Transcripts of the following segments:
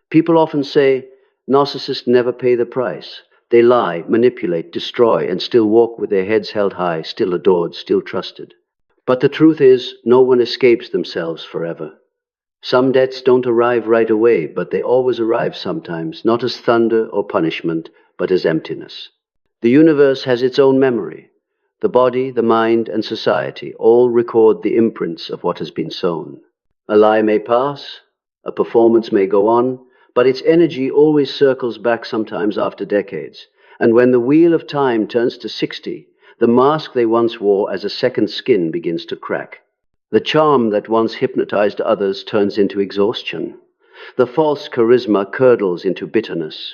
People often say narcissists never pay the price. They lie, manipulate, destroy, and still walk with their heads held high, still adored, still trusted. But the truth is, no one escapes themselves forever. Some debts don't arrive right away, but they always arrive sometimes, not as thunder or punishment, but as emptiness. The universe has its own memory. The body, the mind, and society all record the imprints of what has been sown. A lie may pass, a performance may go on, but its energy always circles back sometimes after decades. And when the wheel of time turns to 60, the mask they once wore as a second skin begins to crack. The charm that once hypnotized others turns into exhaustion. The false charisma curdles into bitterness.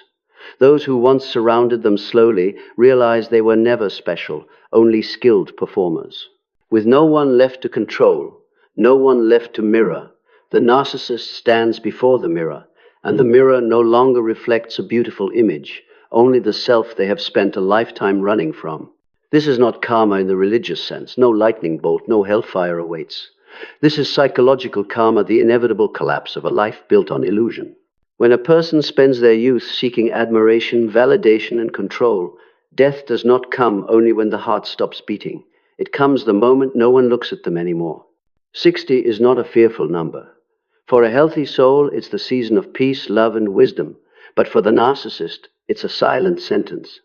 Those who once surrounded them slowly realize they were never special, only skilled performers. With no one left to control, no one left to mirror, the narcissist stands before the mirror, and the mirror no longer reflects a beautiful image, only the self they have spent a lifetime running from. This is not karma in the religious sense. No lightning bolt, no hellfire awaits. This is psychological karma, the inevitable collapse of a life built on illusion. When a person spends their youth seeking admiration, validation, and control, death does not come only when the heart stops beating. It comes the moment no one looks at them anymore. 60 is not a fearful number. For a healthy soul, it's the season of peace, love, and wisdom. But for the narcissist, it's a silent sentence.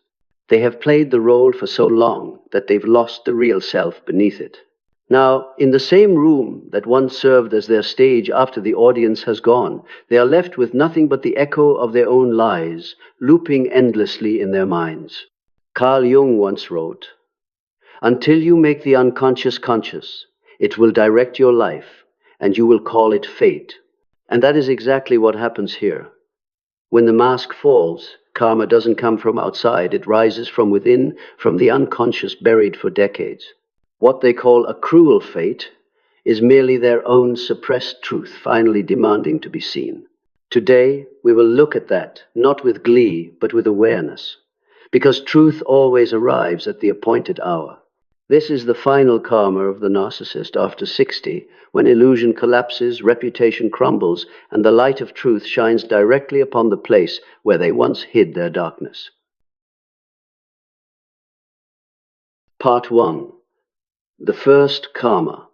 They have played the role for so long that they've lost the real self beneath it. Now, in the same room that once served as their stage after the audience has gone, they are left with nothing but the echo of their own lies, looping endlessly in their minds. Carl Jung once wrote, "Until you make the unconscious conscious, it will direct your life, and you will call it fate." And that is exactly what happens here. When the mask falls, karma doesn't come from outside, it rises from within, from the unconscious buried for decades. What they call a cruel fate is merely their own suppressed truth finally demanding to be seen. Today, we will look at that, not with glee, but with awareness, because truth always arrives at the appointed hour. This is the final karma of the narcissist after 60, when illusion collapses, reputation crumbles, and the light of truth shines directly upon the place where they once hid their darkness. Part 1. The first karma.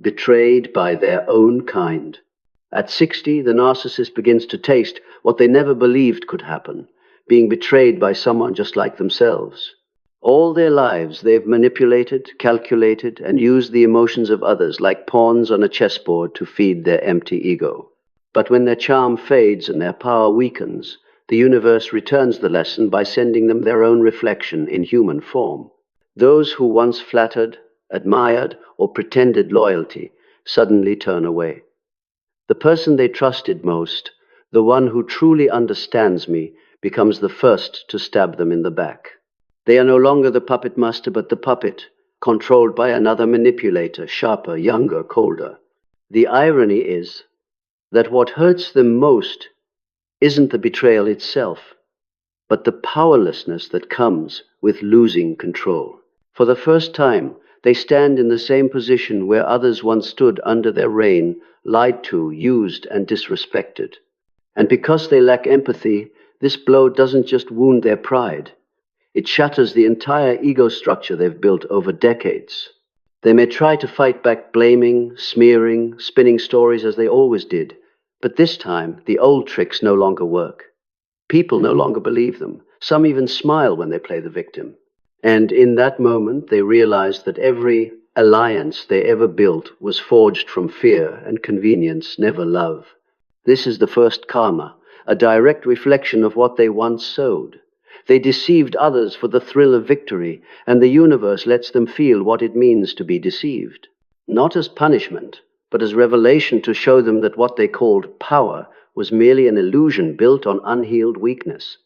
Betrayed by their own kind. At 60, the narcissist begins to taste what they never believed could happen, being betrayed by someone just like themselves. All their lives they've manipulated, calculated, and used the emotions of others like pawns on a chessboard to feed their empty ego. But when their charm fades and their power weakens, the universe returns the lesson by sending them their own reflection in human form. Those who once flattered, admired, or pretended loyalty suddenly turn away. The person they trusted most, the one who truly understands me, becomes the first to stab them in the back. They are no longer the puppet master, but the puppet, controlled by another manipulator, sharper, younger, colder. The irony is that what hurts them most isn't the betrayal itself, but the powerlessness that comes with losing control. For the first time, they stand in the same position where others once stood under their reign, lied to, used, and disrespected. And because they lack empathy, this blow doesn't just wound their pride. It shatters the entire ego structure they've built over decades. They may try to fight back blaming, smearing, spinning stories as they always did, but this time the old tricks no longer work. People no longer believe them. Some even smile when they play the victim. And in that moment, they realize that every alliance they ever built was forged from fear and convenience, never love. This is the first karma, a direct reflection of what they once sowed. They deceived others for the thrill of victory, and the universe lets them feel what it means to be deceived. Not as punishment, but as revelation to show them that what they called power was merely an illusion built on unhealed weakness.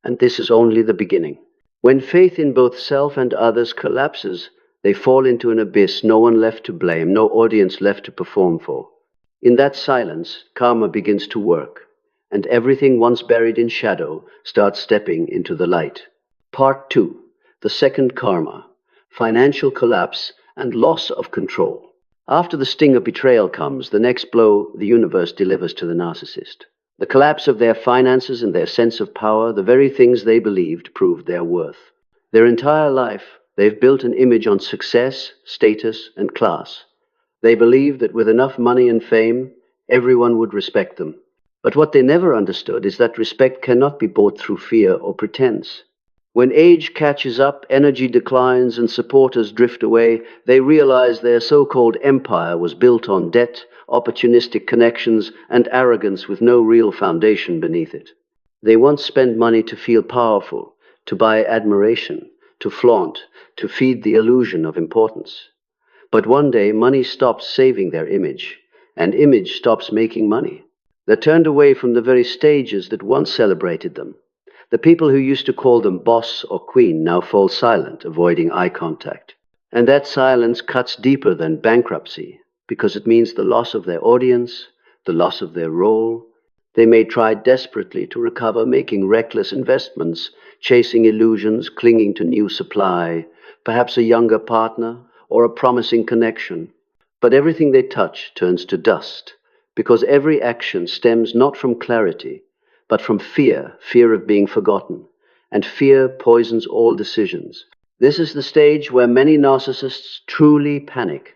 And this is only the beginning. When faith in both self and others collapses, they fall into an abyss, no one left to blame, no audience left to perform for. In that silence, karma begins to work, and everything once buried in shadow starts stepping into the light. Part 2. The second karma. Financial collapse and loss of control. After the sting of betrayal comes, the next blow the universe delivers to the narcissist. The collapse of their finances and their sense of power, the very things they believed, proved their worth. Their entire life, they've built an image on success, status, and class. They believed that with enough money and fame, everyone would respect them. But what they never understood is that respect cannot be bought through fear or pretense. When age catches up, energy declines, and supporters drift away, they realize their so-called empire was built on debt, opportunistic connections, and arrogance with no real foundation beneath it. They once spent money to feel powerful, to buy admiration, to flaunt, to feed the illusion of importance. But one day, money stops saving their image, and image stops making money. They're turned away from the very stages that once celebrated them. The people who used to call them boss or queen now fall silent, avoiding eye contact. And that silence cuts deeper than bankruptcy, because it means the loss of their audience, the loss of their role. They may try desperately to recover, making reckless investments, chasing illusions, clinging to new supply, perhaps a younger partner or a promising connection. But everything they touch turns to dust, because every action stems not from clarity, but from fear, fear of being forgotten, and fear poisons all decisions. This is the stage where many narcissists truly panic.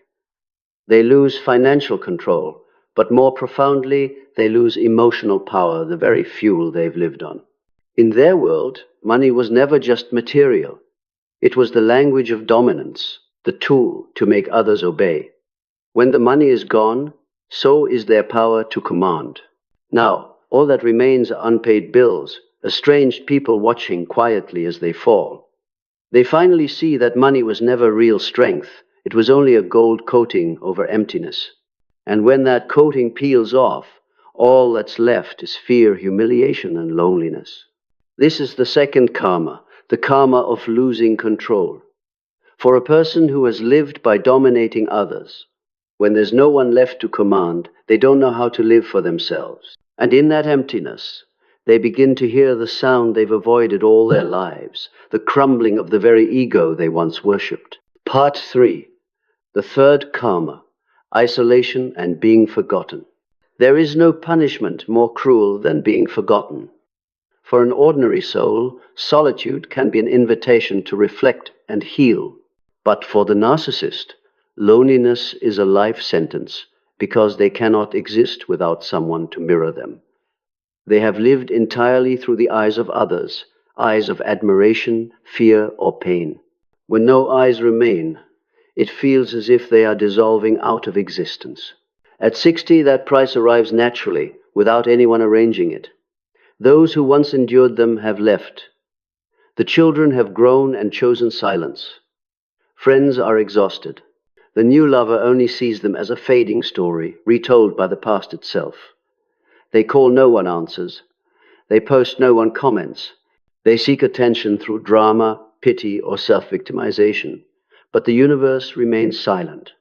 They lose financial control, but more profoundly, they lose emotional power, the very fuel they've lived on. In their world, money was never just material. It was the language of dominance, the tool to make others obey. When the money is gone, so is their power to command. Now, all that remains are unpaid bills, estranged people watching quietly as they fall. They finally see that money was never real strength. It was only a gold coating over emptiness. And when that coating peels off, all that's left is fear, humiliation, and loneliness. This is the second karma, the karma of losing control. For a person who has lived by dominating others, when there's no one left to command, they don't know how to live for themselves. And in that emptiness, they begin to hear the sound they've avoided all their lives, the crumbling of the very ego they once worshipped. Part 3. The third karma, isolation and being forgotten. There is no punishment more cruel than being forgotten. For an ordinary soul, solitude can be an invitation to reflect and heal. But for the narcissist, loneliness is a life sentence, because they cannot exist without someone to mirror them. They have lived entirely through the eyes of others, eyes of admiration, fear, or pain. When no eyes remain, it feels as if they are dissolving out of existence. At 60, that price arrives naturally, without anyone arranging it. Those who once endured them have left. The children have grown and chosen silence. Friends are exhausted. The new lover only sees them as a fading story, retold by the past itself. They call, no one answers. They post, no one comments. They seek attention through drama, pity, or self-victimization. But the universe remains silent.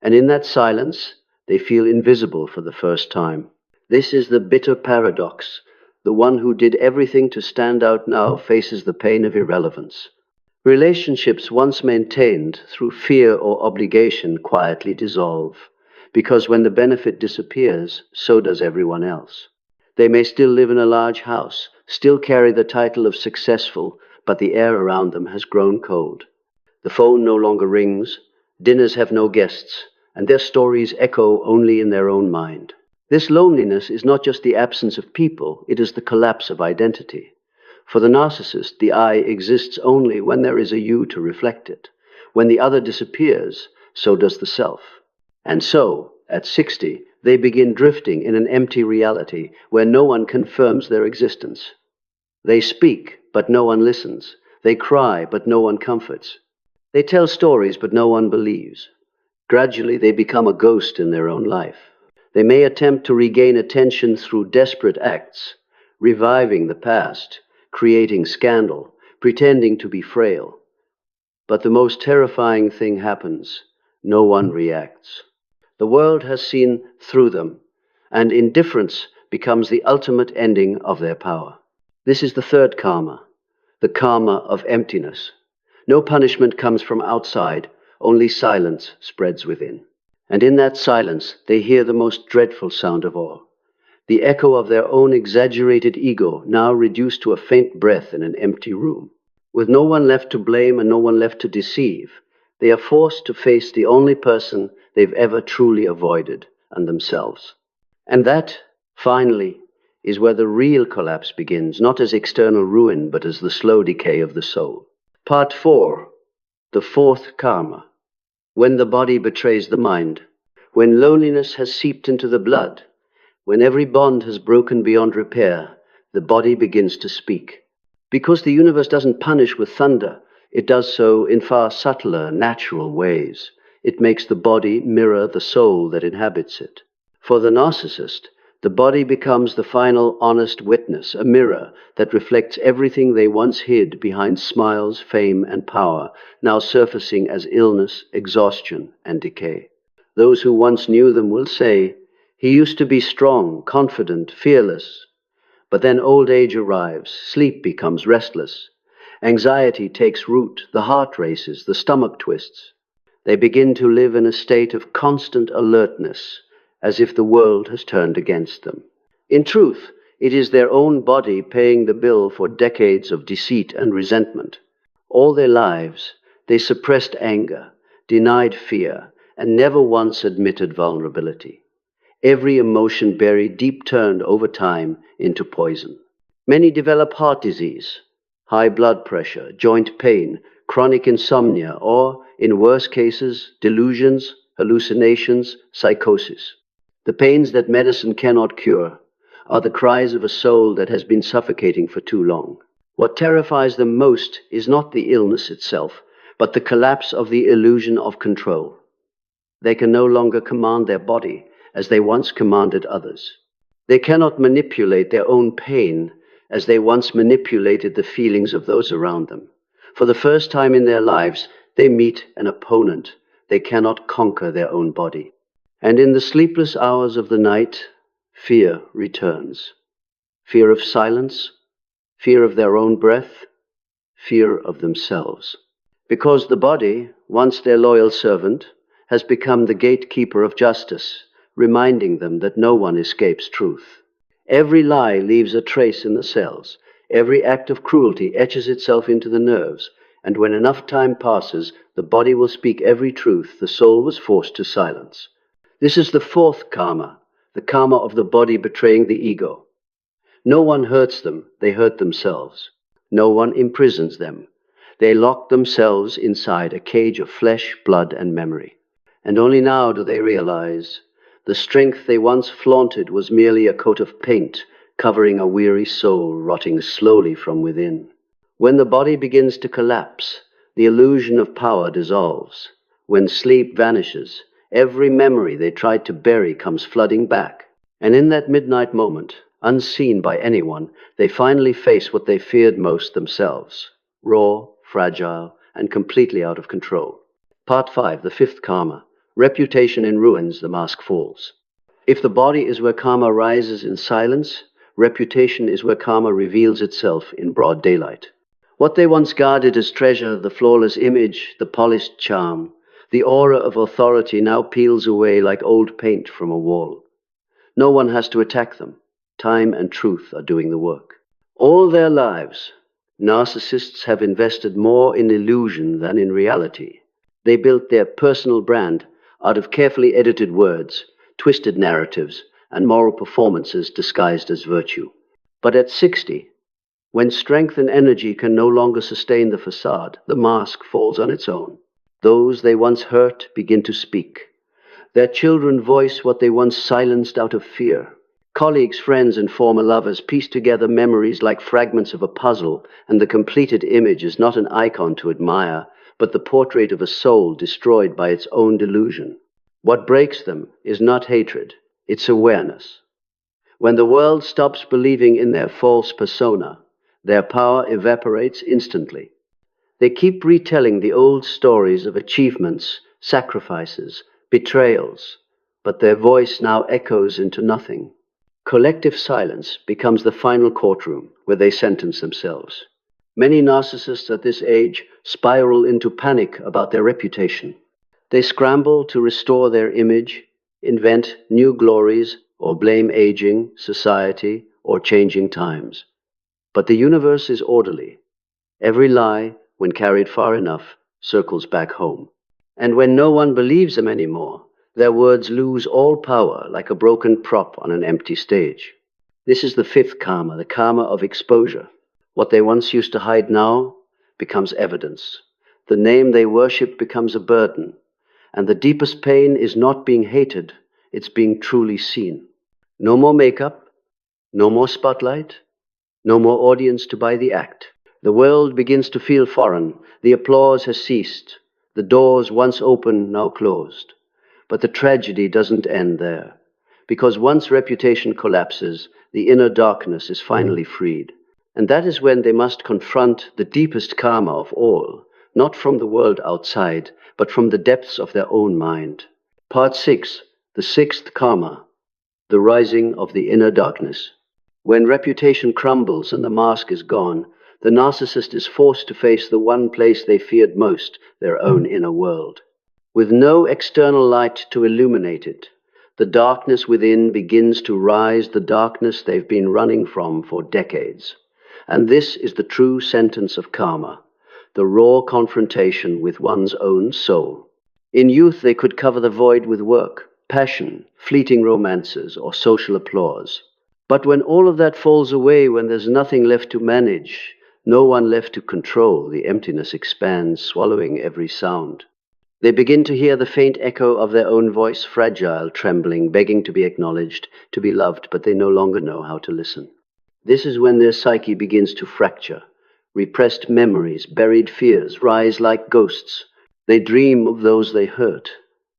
And in that silence, they feel invisible for the first time. This is the bitter paradox. The one who did everything to stand out now faces the pain of irrelevance. Relationships once maintained through fear or obligation quietly dissolve, because when the benefit disappears, so does everyone else. They may still live in a large house, still carry the title of successful, but the air around them has grown cold. The phone no longer rings, dinners have no guests, and their stories echo only in their own mind. This loneliness is not just the absence of people, it is the collapse of identity. For the narcissist, the I exists only when there is a you to reflect it. When the other disappears, so does the self. And so, at 60, they begin drifting in an empty reality where no one confirms their existence. They speak, but no one listens. They cry, but no one comforts. They tell stories, but no one believes. Gradually, they become a ghost in their own life. They may attempt to regain attention through desperate acts, reviving the past, creating scandal, pretending to be frail. But the most terrifying thing happens. No one reacts. The world has seen through them, and indifference becomes the ultimate ending of their power. This is the third karma, the karma of emptiness. No punishment comes from outside, only silence spreads within. And in that silence, they hear the most dreadful sound of all. the echo of their own exaggerated ego, now reduced to a faint breath in an empty room. With no one left to blame and no one left to deceive, they are forced to face the only person they've ever truly avoided, and themselves. And that, finally, is where the real collapse begins, not as external ruin, but as the slow decay of the soul. Part 4, the fourth karma. When the body betrays the mind, when loneliness has seeped into the blood, when every bond has broken beyond repair, the body begins to speak. Because the universe doesn't punish with thunder, it does so in far subtler, natural ways. It makes the body mirror the soul that inhabits it. For the narcissist, the body becomes the final honest witness, a mirror that reflects everything they once hid behind smiles, fame, and power, now surfacing as illness, exhaustion, and decay. Those who once knew them will say, "He used to be strong, confident, fearless." But then old age arrives, sleep becomes restless, anxiety takes root, the heart races, the stomach twists. They begin to live in a state of constant alertness, as if the world has turned against them. In truth, it is their own body paying the bill for decades of deceit and resentment. All their lives, they suppressed anger, denied fear, and never once admitted vulnerability. Every emotion buried deep turned over time into poison. Many develop heart disease, high blood pressure, joint pain, chronic insomnia, or, in worse cases, delusions, hallucinations, psychosis. The pains that medicine cannot cure are the cries of a soul that has been suffocating for too long. What terrifies them most is not the illness itself, but the collapse of the illusion of control. They can no longer command their body as they once commanded others. They cannot manipulate their own pain as they once manipulated the feelings of those around them. For the first time in their lives, they meet an opponent. They cannot conquer their own body. And in the sleepless hours of the night, fear returns. Fear of silence, fear of their own breath, fear of themselves. Because the body, once their loyal servant, has become the gatekeeper of justice, reminding them that no one escapes truth. Every lie leaves a trace in the cells. Every act of cruelty etches itself into the nerves, and when enough time passes, the body will speak every truth the soul was forced to silence. This is the fourth karma, the karma of the body betraying the ego. No one hurts them, they hurt themselves. No one imprisons them. They lock themselves inside a cage of flesh, blood, and memory. And only now do they realize the strength they once flaunted was merely a coat of paint covering a weary soul rotting slowly from within. When the body begins to collapse, the illusion of power dissolves. When sleep vanishes, every memory they tried to bury comes flooding back. And in that midnight moment, unseen by anyone, they finally face what they feared most themselves, raw, fragile, and completely out of control. Part 5, the fifth karma. Reputation in ruins, the mask falls. If the body is where karma rises in silence, reputation is where karma reveals itself in broad daylight. What they once guarded as treasure, the flawless image, the polished charm, the aura of authority now peels away like old paint from a wall. No one has to attack them. Time and truth are doing the work. All their lives, narcissists have invested more in illusion than in reality. They built their personal brand out of carefully edited words, twisted narratives, and moral performances disguised as virtue. But at 60, when strength and energy can no longer sustain the facade, the mask falls on its own. Those they once hurt begin to speak. Their children voice what they once silenced out of fear. Colleagues, friends, and former lovers piece together memories like fragments of a puzzle, and the completed image is not an icon to admire, but the portrait of a soul destroyed by its own delusion. What breaks them is not hatred, it's awareness. When the world stops believing in their false persona, their power evaporates instantly. They keep retelling the old stories of achievements, sacrifices, betrayals, but their voice now echoes into nothing. Collective silence becomes the final courtroom where they sentence themselves. Many narcissists at this age spiral into panic about their reputation. They scramble to restore their image, invent new glories, or blame aging, society, or changing times. But the universe is orderly. Every lie, when carried far enough, circles back home. And when no one believes them anymore, their words lose all power like a broken prop on an empty stage. This is the fifth karma, the karma of exposure. What they once used to hide now becomes evidence. The name they worship becomes a burden. And the deepest pain is not being hated, it's being truly seen. No more makeup, no more spotlight, no more audience to buy the act. The world begins to feel foreign. The applause has ceased. The doors once open, now closed. But the tragedy doesn't end there. Because once reputation collapses, the inner darkness is finally freed. And that is when they must confront the deepest karma of all, not from the world outside, but from the depths of their own mind. Part 6, the sixth karma, the rising of the inner darkness. When reputation crumbles and the mask is gone, the narcissist is forced to face the one place they feared most, their own inner world. With no external light to illuminate it, the darkness within begins to rise, the darkness they've been running from for decades. And this is the true sentence of karma, the raw confrontation with one's own soul. In youth, they could cover the void with work, passion, fleeting romances, or social applause. But when all of that falls away, when there's nothing left to manage, no one left to control, the emptiness expands, swallowing every sound. They begin to hear the faint echo of their own voice, fragile, trembling, begging to be acknowledged, to be loved, but they no longer know how to listen. This is when their psyche begins to fracture. Repressed memories, buried fears rise like ghosts. They dream of those they hurt,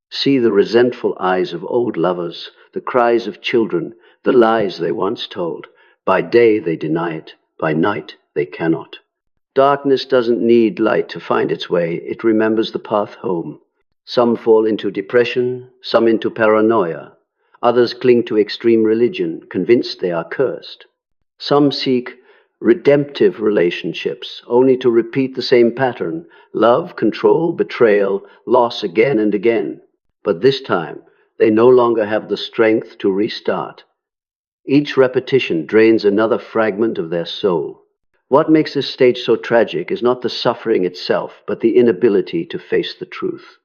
see the resentful eyes of old lovers, the cries of children, the lies they once told. By day they deny it, by night they cannot. Darkness doesn't need light to find its way, it remembers the path home. Some fall into depression, some into paranoia. Others cling to extreme religion, convinced they are cursed. Some seek redemptive relationships, only to repeat the same pattern: love, control, betrayal, loss again and again. But this time, they no longer have the strength to restart. Each repetition drains another fragment of their soul. What makes this stage so tragic is not the suffering itself, but the inability to face the truth.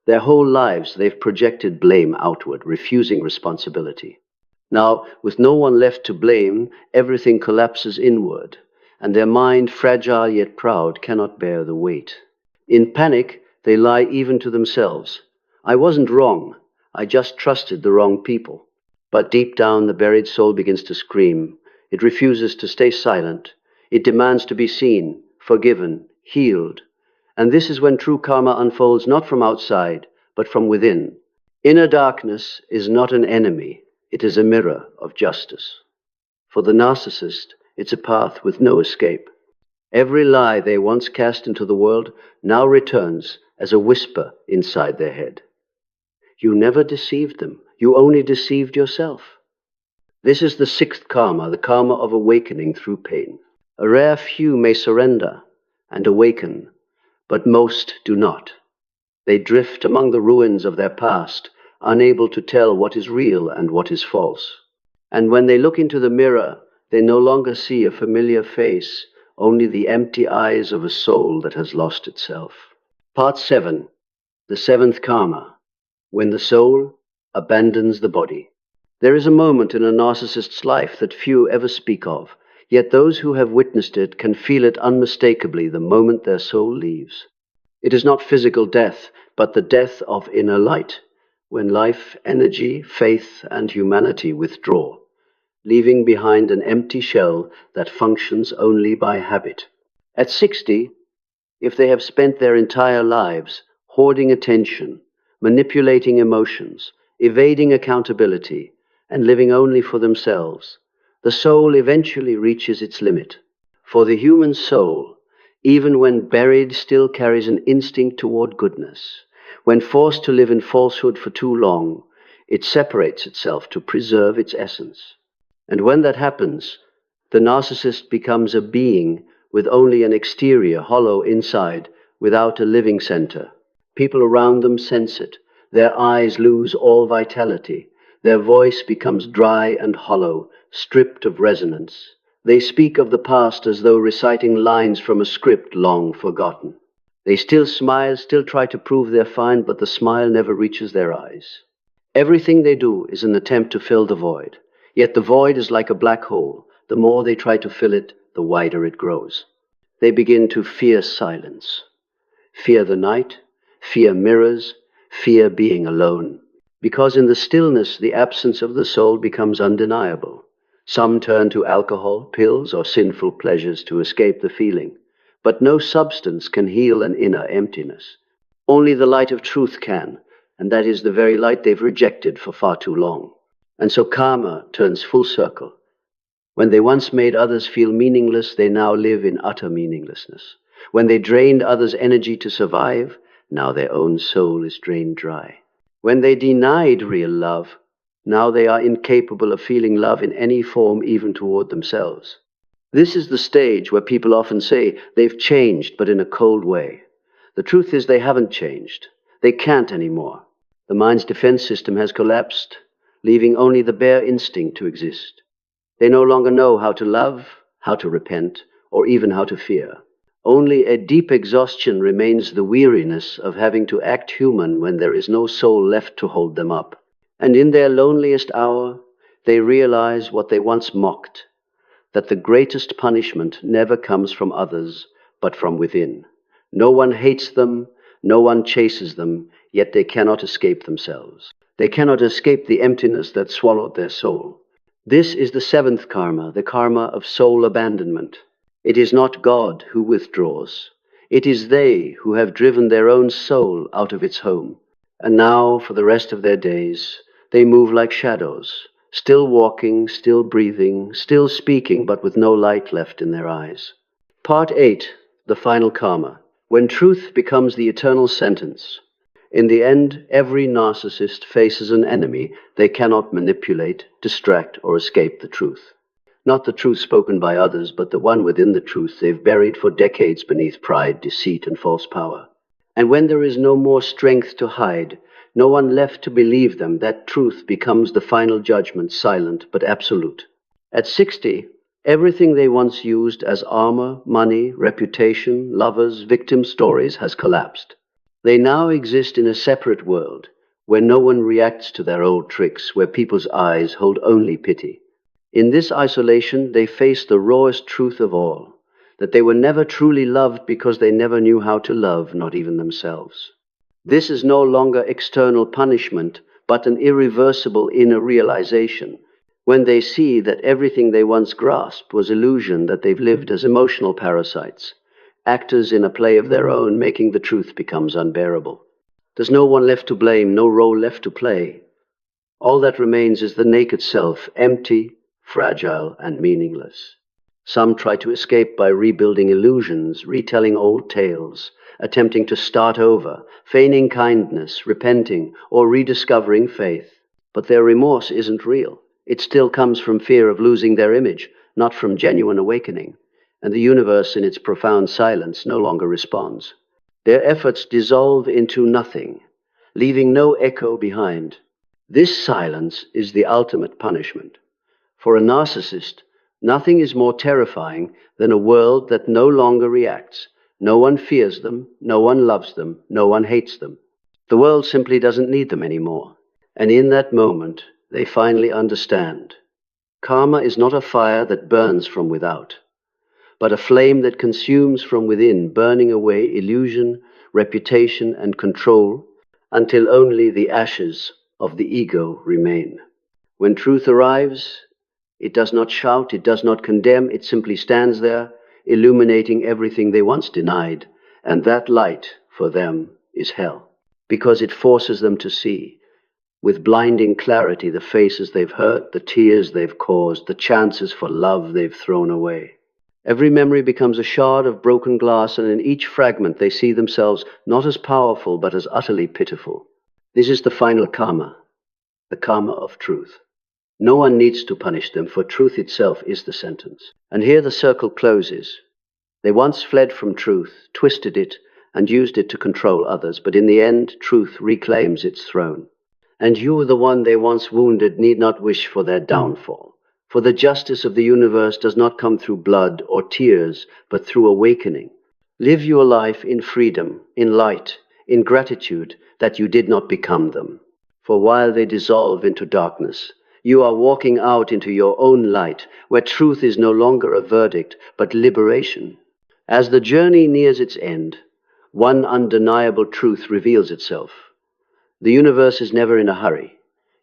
Their whole lives they've projected blame outward, refusing responsibility. Now, with no one left to blame, everything collapses inward, and their mind, fragile yet proud, cannot bear the weight. In panic, they lie even to themselves. I wasn't wrong, I just trusted the wrong people. But deep down, the buried soul begins to scream. It refuses to stay silent. It demands to be seen, forgiven, healed. And this is when true karma unfolds not from outside, but from within. Inner darkness is not an enemy. It is a mirror of justice. For the narcissist, it's a path with no escape. Every lie they once cast into the world now returns as a whisper inside their head. You never deceived them. You only deceived yourself. This is the sixth karma, the karma of awakening through pain. A rare few may surrender and awaken, but most do not. They drift among the ruins of their past, unable to tell what is real and what is false. And when they look into the mirror, they no longer see a familiar face, only the empty eyes of a soul that has lost itself. Part 7, the seventh karma, when the soul abandons the body. There is a moment in a narcissist's life that few ever speak of, yet those who have witnessed it can feel it unmistakably the moment their soul leaves. It is not physical death, but the death of inner light, when life, energy, faith, and humanity withdraw, leaving behind an empty shell that functions only by habit. At 60, if they have spent their entire lives hoarding attention, manipulating emotions, evading accountability, and living only for themselves, the soul eventually reaches its limit. For the human soul, even when buried, still carries an instinct toward goodness. When forced to live in falsehood for too long, it separates itself to preserve its essence. And when that happens, the narcissist becomes a being with only an exterior, hollow inside, without a living center. People around them sense it. Their eyes lose all vitality. Their voice becomes dry and hollow, stripped of resonance. They speak of the past as though reciting lines from a script long forgotten. They still smile, still try to prove they're fine, but the smile never reaches their eyes. Everything they do is an attempt to fill the void. Yet the void is like a black hole. The more they try to fill it, the wider it grows. They begin to fear silence, fear the night, fear mirrors, fear being alone. Because in the stillness, the absence of the soul becomes undeniable. Some turn to alcohol, pills, or sinful pleasures to escape the feeling. But no substance can heal an inner emptiness. Only the light of truth can, and that is the very light they've rejected for far too long. And so karma turns full circle. When they once made others feel meaningless, they now live in utter meaninglessness. When they drained others' energy to survive, now their own soul is drained dry. When they denied real love, now they are incapable of feeling love in any form, even toward themselves. This is the stage where people often say they've changed, but in a cold way. The truth is they haven't changed. They can't anymore. The mind's defense system has collapsed, leaving only the bare instinct to exist. They no longer know how to love, how to repent, or even how to fear. Only a deep exhaustion remains, the weariness of having to act human when there is no soul left to hold them up. And in their loneliest hour, they realize what they once mocked, that the greatest punishment never comes from others, but from within. No one hates them, no one chases them, yet they cannot escape themselves. They cannot escape the emptiness that swallowed their soul. This is the seventh karma, the karma of soul abandonment. It is not God who withdraws. It is they who have driven their own soul out of its home. And now, for the rest of their days, they move like shadows, still walking, still breathing, still speaking, but with no light left in their eyes. Part 8, the final karma. When truth becomes the eternal sentence. In the end, every narcissist faces an enemy they cannot manipulate, distract, or escape the truth. Not the truth spoken by others, but the one within the truth they've buried for decades beneath pride, deceit, and false power. And when there is no more strength to hide, no one left to believe them, that truth becomes the final judgment, silent but absolute. At 60, everything they once used as armor, money, reputation, lovers, victim stories has collapsed. They now exist in a separate world, where no one reacts to their old tricks, where people's eyes hold only pity. In this isolation, they face the rawest truth of all, that they were never truly loved because they never knew how to love, not even themselves. This is no longer external punishment, but an irreversible inner realization, when they see that everything they once grasped was illusion, that they've lived as emotional parasites, actors in a play of their own, making the truth becomes unbearable. There's no one left to blame, no role left to play. All that remains is the naked self, empty, fragile, and meaningless. Some try to escape by rebuilding illusions, retelling old tales, attempting to start over, feigning kindness, repenting, or rediscovering faith. But their remorse isn't real. It still comes from fear of losing their image, not from genuine awakening. And the universe, in its profound silence, no longer responds. Their efforts dissolve into nothing, leaving no echo behind. This silence is the ultimate punishment. For a narcissist, nothing is more terrifying than a world that no longer reacts. No one fears them, no one loves them, no one hates them. The world simply doesn't need them anymore. And in that moment, they finally understand. Karma is not a fire that burns from without, but a flame that consumes from within, burning away illusion, reputation, and control, until only the ashes of the ego remain. When truth arrives, it does not shout, it does not condemn, it simply stands there, illuminating everything they once denied, and that light, for them, is hell, because it forces them to see, with blinding clarity, the faces they've hurt, the tears they've caused, the chances for love they've thrown away. Every memory becomes a shard of broken glass, and in each fragment they see themselves not as powerful, but as utterly pitiful. This is the final karma, the karma of truth. No one needs to punish them, for truth itself is the sentence. And here the circle closes. They once fled from truth, twisted it, and used it to control others, but in the end, truth reclaims its throne. And you, the one they once wounded, need not wish for their downfall. For the justice of the universe does not come through blood or tears, but through awakening. Live your life in freedom, in light, in gratitude that you did not become them. For while they dissolve into darkness, you are walking out into your own light, where truth is no longer a verdict, but liberation. As the journey nears its end, one undeniable truth reveals itself. The universe is never in a hurry,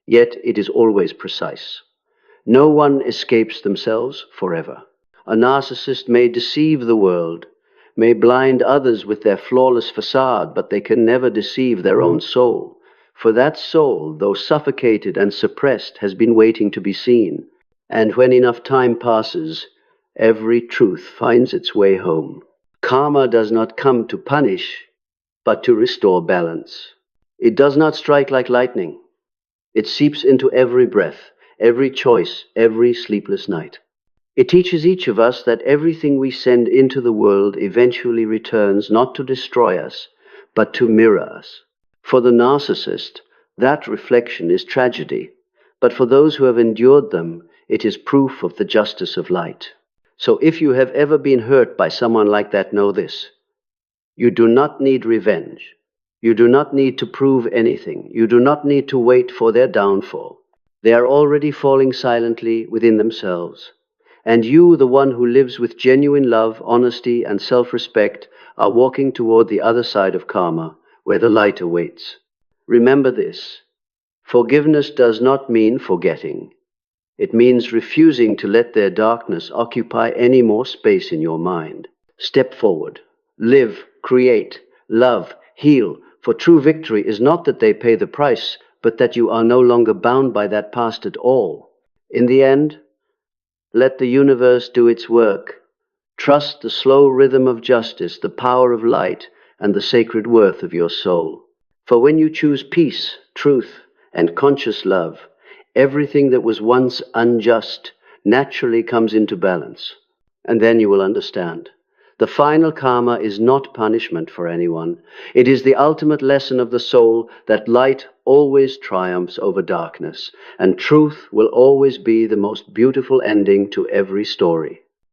yet it is always precise. No one escapes themselves forever. A narcissist may deceive the world, may blind others with their flawless facade, but they can never deceive their own soul. For that soul, though suffocated and suppressed, has been waiting to be seen. And when enough time passes, every truth finds its way home. Karma does not come to punish, but to restore balance. It does not strike like lightning. It seeps into every breath, every choice, every sleepless night. It teaches each of us that everything we send into the world eventually returns not to destroy us, but to mirror us. For the narcissist, that reflection is tragedy, but for those who have endured them, it is proof of the justice of light. So if you have ever been hurt by someone like that, know this: you do not need revenge. You do not need to prove anything. You do not need to wait for their downfall. They are already falling silently within themselves. And you, the one who lives with genuine love, honesty, and self-respect, are walking toward the other side of karma, where the light awaits. Remember this: forgiveness does not mean forgetting. It means refusing to let their darkness occupy any more space in your mind. Step forward. Live, create, love, heal. For true victory is not that they pay the price, but that you are no longer bound by that past at all. In the end, let the universe do its work. Trust the slow rhythm of justice, the power of light, and the sacred worth of your soul. For when you choose peace, truth, and conscious love, everything that was once unjust naturally comes into balance. And then you will understand. The final karma is not punishment for anyone. It is the ultimate lesson of the soul that light always triumphs over darkness, and truth will always be the most beautiful ending to every story.